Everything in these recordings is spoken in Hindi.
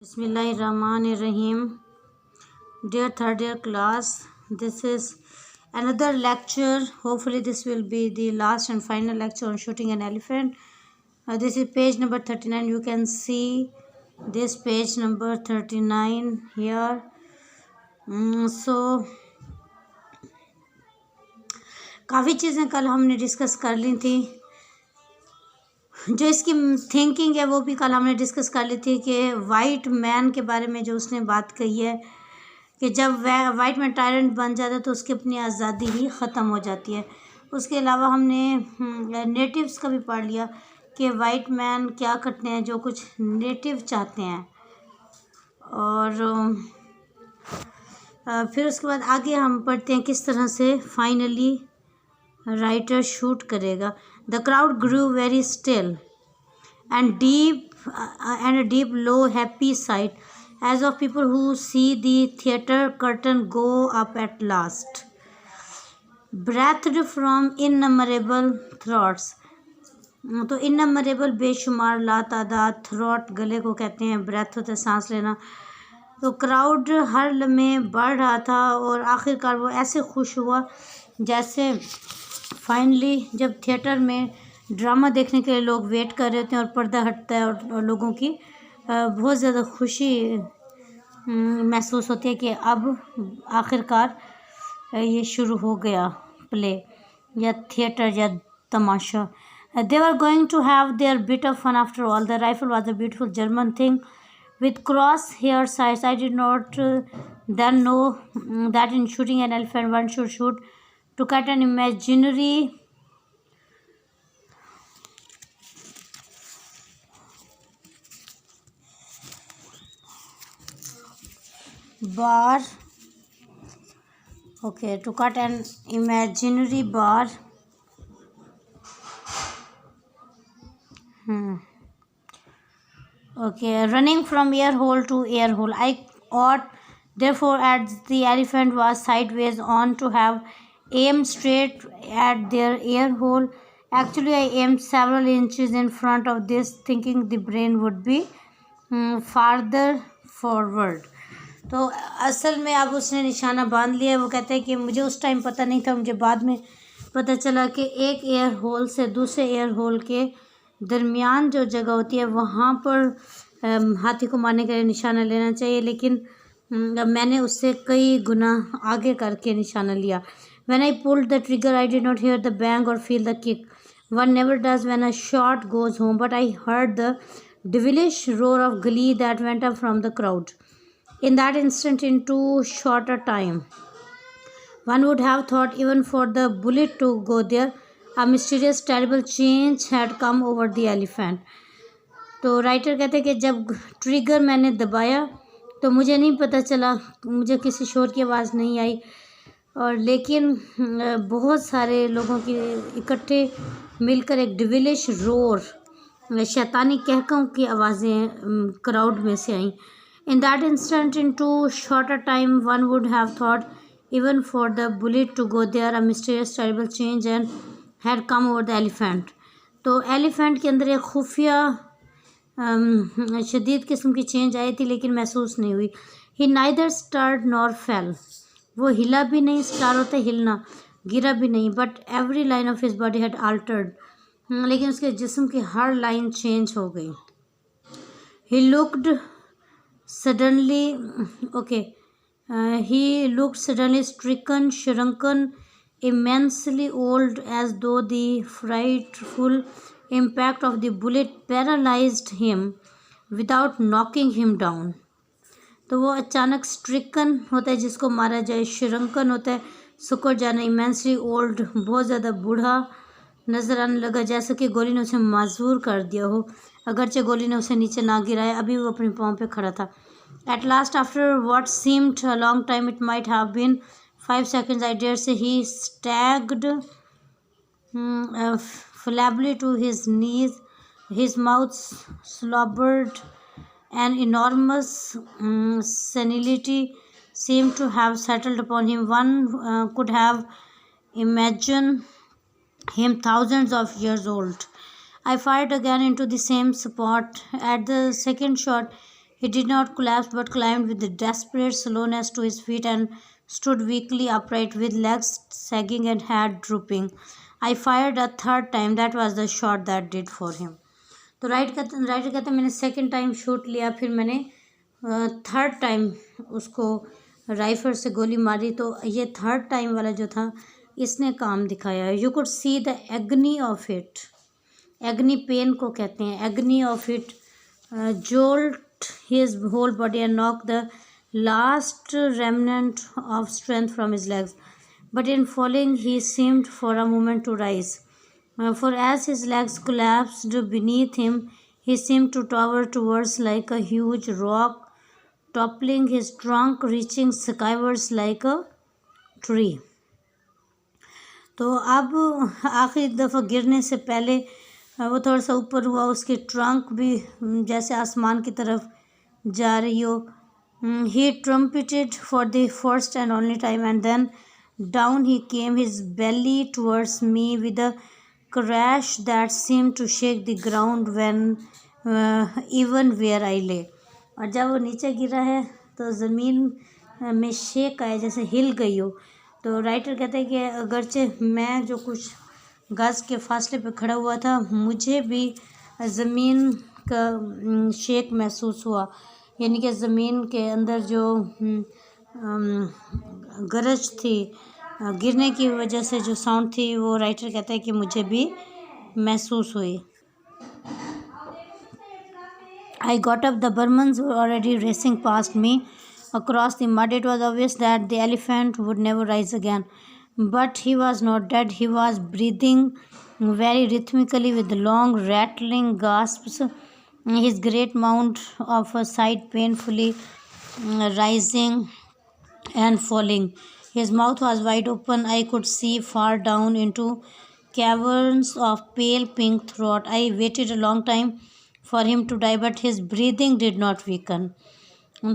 Bismillahirrahmanirrahim. Dear third year class, this is another lecture. Hopefully, this will be the last and final lecture on shooting an elephant. This is page number 39. You can see this page number 39 here. काफ़ी चीज़ें कल हमने डिस्कस कर ली थी. जो इसकी थिंकिंग है वो भी कल हमने डिस्कस कर ली थी कि वाइट मैन के बारे में जो उसने बात कही है कि जब वह वाइट मैन टायरेंट बन जाता है तो उसकी अपनी आज़ादी ही ख़त्म हो जाती है. उसके अलावा हमने नेटिव्स का भी पढ़ लिया कि वाइट मैन क्या करते हैं, जो कुछ नेटिव चाहते हैं. और फिर उसके बाद आगे हम पढ़ते हैं किस तरह से फाइनली राइटर शूट करेगा. The crowd grew very still and a deep low happy sight as of people who see the theatre curtain go up at last, breathed from innumerable throats. तो इनमरेबल बेशुमार लातादाद, थ्रॉट गले को कहते हैं, ब्रेथ होता है सांस लेना. तो क्राउड हर लम्हे बढ़ रहा था और आखिरकार वो ऐसे खुश हुआ जैसे फाइनली जब थिएटर में ड्रामा देखने के लिए लोग वेट कर रहे होते हैं और पर्दा हटता है और लोगों की बहुत ज़्यादा खुशी महसूस होती है कि अब आखिरकार ये शुरू हो गया प्ले या थिएटर या तमाशा. They were going to have their bit of fun after all. The rifle was a beautiful German thing with cross-hair sights. I did not then know that in shooting an elephant one should shoot to cut an imaginary bar. Okay, to cut an imaginary bar. Okay, running from ear hole to ear hole. I ought, therefore, as the elephant was sideways on, to have aimed straight at their ear hole. Actually, I aimed several inches in front of this, thinking the brain would be farther forward. तो असल में अब उसने निशाना बांध लिया है. वो कहते हैं कि मुझे उस टाइम पता नहीं था, मुझे बाद में पता चला कि एक एयर होल से दूसरे एयर होल के दरमियान जो जगह होती है वहाँ पर हाथी को मारने के लिए निशाना लेना चाहिए, लेकिन मैंने उससे कई गुना आगे करके निशाना लिया. When I pulled the trigger, I did not hear the bang or feel the kick. One never does when a shot goes home, but I heard the devilish roar of glee that went up from the crowd. In that instant, in too short a time, one would have thought even for the bullet to go there, a mysterious terrible change had come over the elephant. तो राइटर कहते हैं कि जब ट्रिगर मैंने दबाया तो मुझे नहीं पता चला, मुझे किसी शोर की आवाज़ नहीं आई, और लेकिन बहुत सारे लोगों की इकट्ठे मिलकर एक डिविलिश रोर, शैतानी कहकों की आवाज़ें क्राउड में से आईं. In that instant, in too short a time, one would have thought, even for the bullet to go there, a mysterious, terrible change and had come over the elephant. तो एलिफेंट के अंदर एक खुफिया शदीद किस्म की चेंज आई थी, लेकिन महसूस नहीं हुई. He neither stirred nor fell. वो हिला भी नहीं, स्टार होता है हिलना, गिरा भी नहीं. But every line of his body had altered. लेकिन उसके जिस्म की हर लाइन चेंज हो गई. He looked suddenly stricken, shrunken, immensely old, as though the frightful impact of the bullet paralyzed him without knocking him down. तो वो अचानक स्ट्रिकन होता है जिसको मारा जाए, श्रंकन होता है सुकड़ जाना, इमेंसली ओल्ड बहुत ज़्यादा बूढ़ा नज़र आने लगा, जैसे कि गोली ने उसे माजूर कर दिया हो, अगरचे गोली ने उसे नीचे ना गिराया, अभी वो अपने पाँव पे खड़ा था. At last, after what seemed a long time, it might have been 5 seconds, I dare say, he staggered flabby to his knees. His mouth slobbered. An enormous senility seemed to have settled upon him. One could have imagined him thousands of years old. I fired again into the same spot. At the second shot, He did not collapse but climbed with a desperate slowness to his feet and stood weakly upright with legs sagging and head drooping. I fired a third time. That was the shot that did for him. तो राइटर कहते मैंने सेकंड टाइम शूट लिया, फिर मैंने थर्ड टाइम उसको राइफल से गोली मारी, तो ये थर्ड टाइम वाला जो था इसने काम दिखाया. You could see the agony of it. Agony pain को कहते हैं. Agony of it jolt his whole body and knock the last remnant of strength from his legs. But in falling, he seemed for a moment to rise. For as his legs collapsed beneath him, he seemed to tower towards like a huge rock, toppling his trunk, reaching skywards like a tree. तो अब आखिरी दफ़ा गिरने से पहले वो थोड़ा सा ऊपर हुआ, उसकी ट्रंक भी जैसे आसमान की तरफ जा रही हो. He trumpeted for the first and only time and then down he came his belly towards me with a crash that seem to shake the ground when even where I lay. और जब वो नीचे गिरा है तो ज़मीन में शेक आया, जैसे हिल गई हो. तो राइटर कहते हैं कि अगरचे मैं जो कुछ गज के फासले पे खड़ा हुआ था, मुझे भी ज़मीन का शेक महसूस हुआ, यानी कि ज़मीन के अंदर जो गरज थी, गिरने की वजह से जो साउंड थी, वो राइटर कहता है कि मुझे भी महसूस हुई. I got up. The Burmans were already racing past me across the mud. It was obvious that the elephant would never rise again. But he was not dead. He was breathing very rhythmically with long rattling gasps, his great mount of a side painfully rising and falling. His mouth was wide open. I could see far down into caverns of pale pink throat. I waited a long time for him to die, but his breathing did not weaken.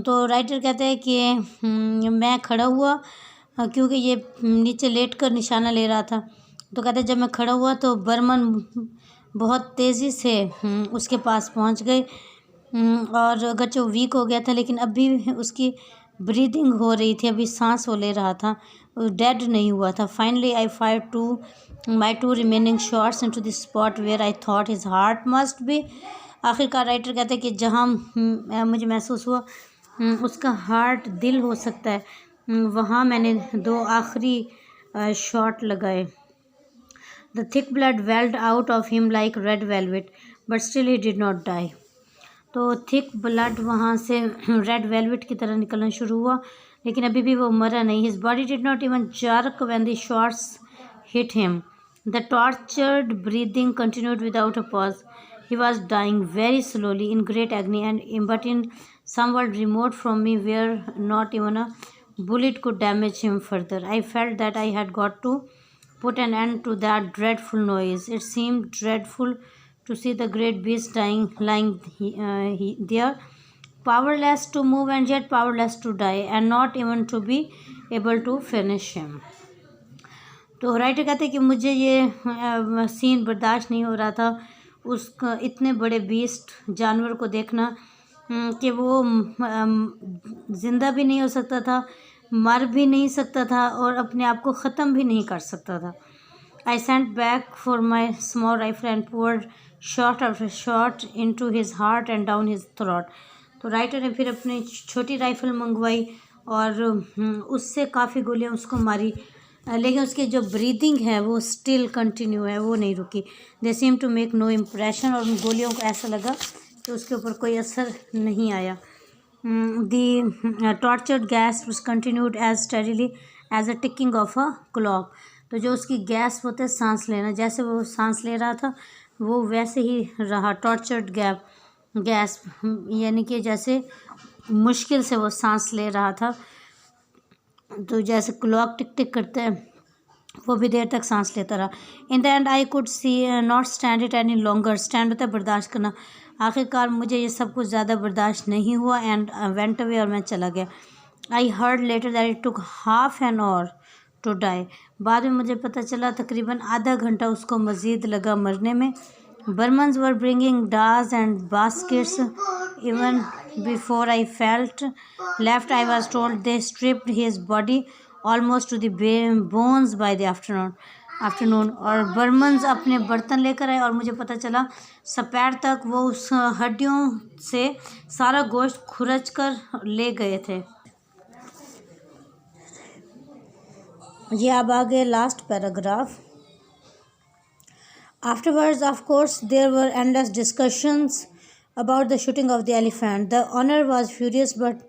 तो राइटर कहते हैं कि मैं खड़ा हुआ क्योंकि ये नीचे लेट कर निशाना ले रहा था. तो कहते हैं जब मैं खड़ा हुआ तो बर्मन बहुत तेज़ी से उसके पास पहुंच गए, और अगरचे वो वीक हो गया था लेकिन अभी उसकी ब्रीदिंग हो रही थी, अभी सांस वो ले रहा था, डेड नहीं हुआ था. Finally I fire my two remaining shots into the spot where I thought his heart must be. आखिरकार राइटर कहते हैं कि जहाँ मुझे महसूस हुआ उसका हार्ट दिल हो सकता है, वहाँ मैंने दो आखिरी शॉट लगाए. The thick blood welled out of him like red velvet but still he did not die. तो थिक ब्लड वहाँ से रेड वेलवेट की तरह निकलना शुरू हुआ, लेकिन अभी भी वो मरा नहीं. His body did not even jerk when the shots hit him. The tortured breathing continued without a pause. He was dying very slowly in great agony, but in some world remote from me where not even a bullet could damage him further. I felt that I had got to put an end to that dreadful noise. It seemed dreadful to see the great beast lying there, powerless to move and yet powerless to die, and not even to be able to finish him. तो राइटर कहते हैं कि मुझे ये सीन बर्दाश्त नहीं हो रहा था, उसका इतने बड़े बीस्ट जानवर को देखना कि वो ज़िंदा भी नहीं हो सकता था, मर भी नहीं सकता था, और अपने आप को ख़त्म भी नहीं कर सकता था. I sent back for my small rifle and poured shot after shot into his heart and down his throat. तो राइटर ने फिर अपनी छोटी राइफल मंगवाई और उससे काफ़ी गोलियां उसको मारी, लेकिन उसकी जो ब्रीदिंग है वो स्टिल कंटिन्यू है, वो नहीं रुकी. They seem to make no impression. और उन गोलियों को ऐसा लगा कि उसके ऊपर कोई असर नहीं आया. The tortured gas was continued as steadily as a ticking of a clock. तो जो उसकी गैस होता है सांस लेना, जैसे वो सांस ले रहा था वो वैसे ही रहा. टॉर्चर्ड गैस यानी कि जैसे मुश्किल से वो सांस ले रहा था, तो जैसे क्लॉक टिक टिक करते हैं वो भी देर तक सांस लेता रहा. In the and I could see not stand it any longer. Stand होता है बर्दाश्त करना. आखिरकार मुझे ये सब कुछ ज़्यादा बर्दाश्त नहीं हुआ एंड वेंट अवे, और मैं चला गया. I heard later that it took half an hour to die. बाद में मुझे पता चला तकरीबन आधा घंटा उसको मज़ीद लगा मरने में. Burmans were bringing dars and baskets. Even before I felt left, I was told they stripped his body almost to the bones by the afternoon. और बर्मन्स अपने बर्तन लेकर आए और मुझे पता चला सपैर तक वो उस हड्डियों से सारा गोश्त खुरच कर ले गए थे। ये अब आगे last paragraph. Afterwards, of course, there were endless discussions about the shooting of the elephant. The owner was furious, but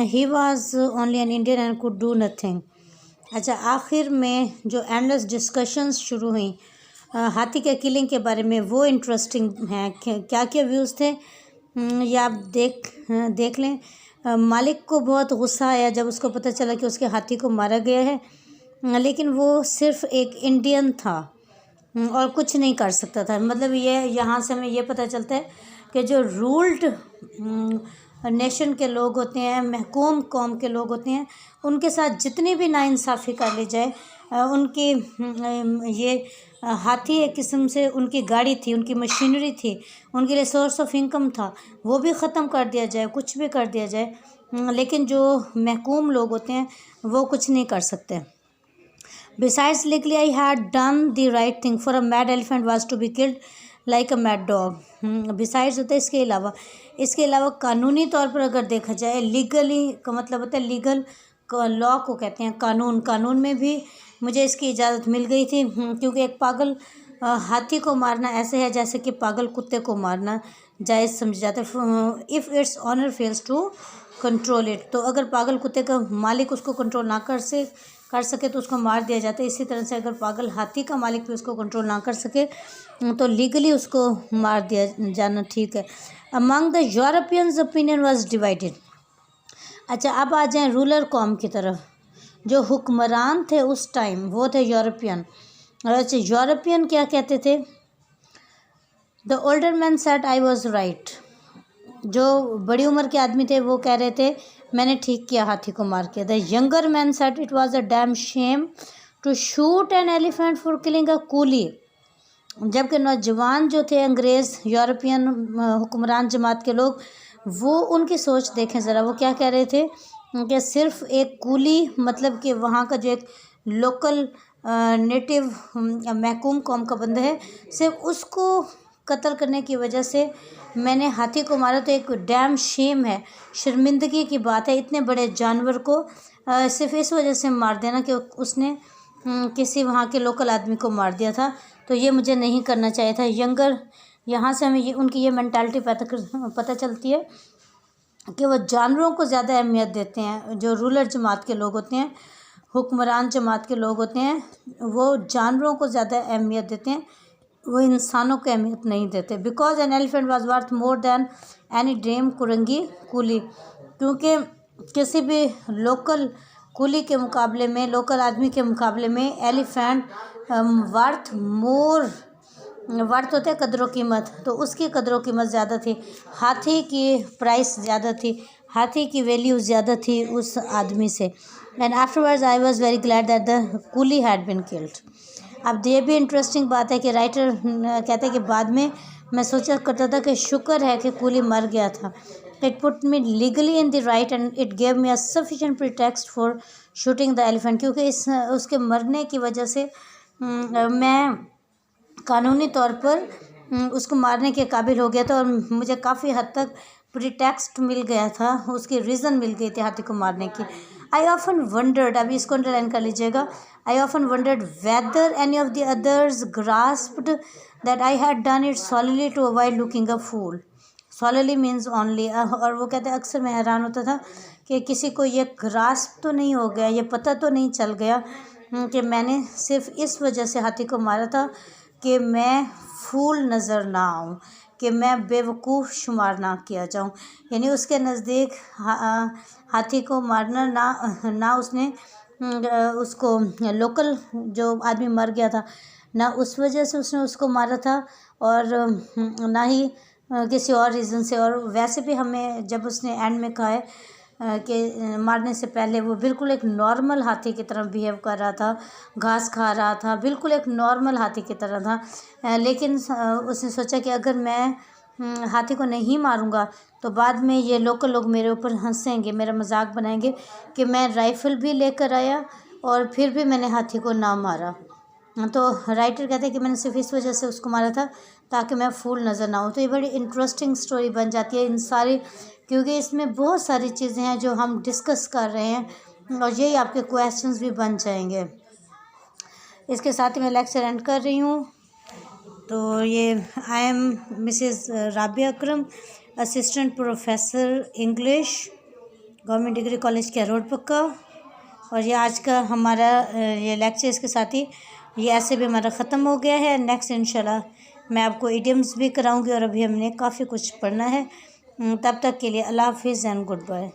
he was only an Indian and could do nothing. अच्छा, आखिर में जो एंडलेस डिस्कशंस शुरू हुई हाथी के किलिंग के बारे में, वो इंटरेस्टिंग हैं। क्या क्या व्यूज़ थे ये आप देख लें। मालिक को बहुत गुस्सा आया जब उसको पता चला कि उसके हाथी को मारा गया है, लेकिन वो सिर्फ एक इंडियन था और कुछ नहीं कर सकता था। मतलब ये यहाँ से हमें ये पता चलता है कि जो रूल्ड नेशन के लोग होते हैं, महकूम कौम के लोग होते हैं, उनके साथ जितनी भी नाइंसाफ़ी कर ली जाए, उनकी ये हाथी एक किस्म से उनकी गाड़ी थी, उनकी मशीनरी थी, उनके लिए सोर्स ऑफ इनकम था, वो भी ख़त्म कर दिया जाए, कुछ भी कर दिया जाए, लेकिन जो महकूम लोग होते हैं वो कुछ नहीं कर सकते। Besides, legally I had done the right thing, for a mad elephant was to be killed like a mad dog. Besides होता है इसके अलावा कानूनी तौर पर अगर देखा जाए, लीगली का मतलब होता है लीगल लॉ को कहते हैं कानून में भी मुझे इसकी इजाज़त मिल गई थी, क्योंकि एक पागल हाथी को मारना ऐसे है जैसे कि पागल कुत्ते को मारना जायज़ समझा जाता है। If its owner fails to control it, तो अगर पागल कुत्ते का मालिक उसको कंट्रोल ना कर सके तो उसको मार दिया जाता है। इसी तरह से अगर पागल हाथी का मालिक भी उसको कंट्रोल ना कर सके तो लीगली उसको मार दिया जाना ठीक है। Among the Europeans opinion was divided. अच्छा, अब आ जाएं रूलर कौम की तरफ। जो हुक्मरान थे उस टाइम वो थे यूरोपियन। अच्छा, यूरोपियन क्या कहते थे? The older man said I was right. जो बड़ी उम्र के आदमी थे वो कह रहे थे मैंने ठीक किया हाथी को मार के। The younger man said it was a damn shame to shoot an elephant for killing a coolie. जबकि नौजवान जो थे अंग्रेज़ यूरोपियन हुक्मरान जमात के लोग, वो उनकी सोच देखें ज़रा, वो क्या कह रहे थे कि सिर्फ एक कूली, मतलब कि वहाँ का जो एक लोकल नेटिव महकूम कौम का बंदा है, सिर्फ उसको कत्ल करने की वजह से मैंने हाथी को मारा, तो एक डैम शेम है, शर्मिंदगी की बात है इतने बड़े जानवर को सिर्फ इस वजह से मार देना कि उसने किसी वहाँ के लोकल आदमी को मार दिया था, तो ये मुझे नहीं करना चाहिए था। यंगर, यहाँ से हमें उनकी ये मेंटालिटी पता चलती है कि वो जानवरों को ज़्यादा अहमियत देते हैं। जो रूलर जमात के लोग होते हैं, हुक्मरान जमात के लोग होते हैं, वो जानवरों को ज़्यादा अहमियत देते हैं, वो इंसानों को अहमियत नहीं देते। Because an elephant was worth more than any dream Coringhee coolie, क्योंकि किसी भी लोकल कूली के मुकाबले में, लोकल आदमी के मुकाबले में एलिफेंट वर्थ होते कदरों कीमत, तो उसकी कदरों कीमत ज़्यादा थी, हाथी की प्राइस ज़्यादा थी, हाथी की वैल्यू ज़्यादा थी उस आदमी से। And afterwards I was very glad that the coolie had been killed. अब ये भी इंटरेस्टिंग बात है कि राइटर कहते हैं कि बाद में मैं सोचा करता था कि शुक्र है कि कूली मर गया था। It put me legally in the right and it gave me a sufficient pretext for shooting the elephant, क्योंकि उसके मरने की वजह से मैं कानूनी तौर पर उसको मारने के काबिल हो गया था और मुझे काफ़ी हद तक प्रीटेक्स्ट मिल गया था, उसकी रीज़न मिल गई थी हाथी को मारने की। आई ऑफन वंडर्ड, अभी इसको अंडरलाइन कर लीजिएगा, I often wondered whether any of the others grasped that I had done it solidly to avoid looking a fool. Solidly means only. और वो कहते हैं अक्सर मैं हैरान होता था कि किसी को ये ग्रास्प तो नहीं हो गया, ये पता तो नहीं चल गया कि मैंने सिर्फ इस वजह से हाथी को मारा था कि मैं फूल नज़र ना आऊँ, कि मैं बेवकूफ़ शुमार ना किया जाऊँ। यानी उसके नज़दीक हाथी को मारना ना उसने उसको लोकल जो आदमी मर गया था ना उस वजह से उसने उसको मारा था और ना ही किसी और रीज़न से। और वैसे भी हमें जब उसने एंड में कहा है के मारने से पहले वो बिल्कुल एक नॉर्मल हाथी की तरह बिहेव कर रहा था, घास खा रहा था, बिल्कुल एक नॉर्मल हाथी की तरह था। लेकिन उसने सोचा कि अगर मैं हाथी को नहीं मारूंगा तो बाद में ये लोकल लोग मेरे ऊपर हंसेंगे, मेरा मजाक बनाएंगे कि मैं राइफ़ल भी लेकर आया और फिर भी मैंने हाथी को ना मारा। तो राइटर कहते हैं कि मैंने सिर्फ इस वजह से उसको मारा था ताकि मैं फूल नज़र ना आऊँ। तो ये बड़ी इंटरेस्टिंग स्टोरी बन जाती है इन सारी, क्योंकि इसमें बहुत सारी चीज़ें हैं जो हम डिस्कस कर रहे हैं और यही आपके क्वेश्चंस भी बन जाएंगे। इसके साथ ही मैं लेक्चर एंड कर रही हूँ। तो ये I am Mrs Rabia Akram, assistant professor English, government degree college के रोड पक्का। और ये आज का हमारा ये लेक्चर, इसके साथ ही ये ऐसे भी हमारा ख़त्म हो गया है। नेक्स्ट इंशाल्लाह मैं आपको इडियम्स भी कराऊंगी और अभी हमने काफ़ी कुछ पढ़ना है। तब तक के लिए अल्लाह हाफिज़ एंड गुड बाय।